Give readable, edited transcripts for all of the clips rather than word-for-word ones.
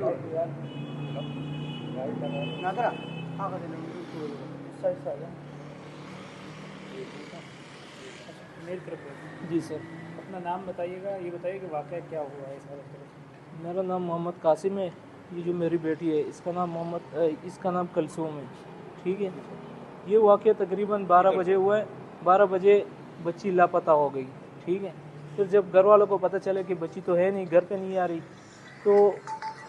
जी sir. अपना नाम बताइएगा, ये बताइए कि वाक़या क्या हुआ है सारा तरफ। मेरा नाम मोहम्मद कासिम है। ये जो मेरी बेटी है इसका नाम कलसूम है। ठीक है। ये वाक़या तकरीबन 12 बजे हुआ है। 12 बजे बच्ची लापता हो गई। ठीक है। फिर जब घर वालों को पता चला कि बच्ची तो है नहीं, घर पे नहीं आ रही, तो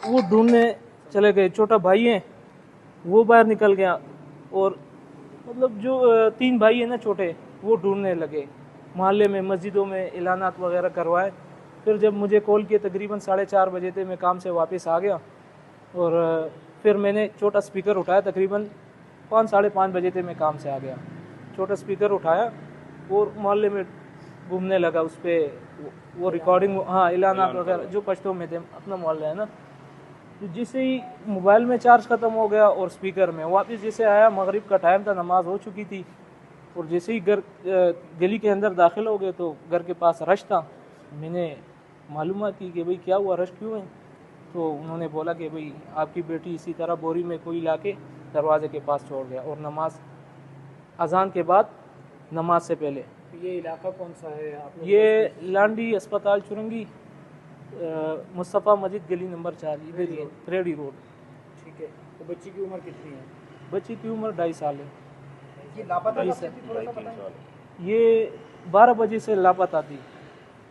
वो ढूंढने चले गए। छोटा भाई है वो बाहर निकल गया, और मतलब जो 3 भाई है ना छोटे, वो ढूंढने लगे मोहल्ले में, मस्जिदों में ऐलानात वगैरह करवाए। फिर जब मुझे कॉल किए तकरीबन 4:30 बजे थे, मैं काम से वापस आ गया, और फिर मैंने छोटा स्पीकर उठाया। तकरीबन 5-5:30 बजे थे, मैं काम से आ गया। छोटा स्पीकर उठाया और मोहल्ले में घूमने लगा। उस पर वो रिकॉर्डिंग, हाँ, ऐलानात वगैरह जो पश्तो में थे, अपना मोहल्ला है ना। तो जैसे ही मोबाइल में चार्ज ख़त्म हो गया और स्पीकर में वापस जैसे आया, मगरिब का टाइम था, नमाज हो चुकी थी, और जैसे ही गली के अंदर दाखिल हो गए तो घर के पास रश था। मैंने मालूमात की कि भाई क्या हुआ, रश क्यों है। तो उन्होंने बोला कि भाई आपकी बेटी इसी तरह बोरी में कोई लाके दरवाजे के पास छोड़ गया, और नमाज अजान के बाद, नमाज से पहले। ये इलाका कौन सा है आप लोग? ये लांडी अस्पताल चुरंगी, मुस्तफ़ा मस्जिद गली नंबर 4, इधर ही है, रेडी रोड। ठीक है। तो बच्ची की उम्र कितनी है? बच्ची की उम्र 2.5 साल है। ये लापता जी कब सर। से थी, थोड़ा सा बताएं। ये 12 बजे से लापता थी।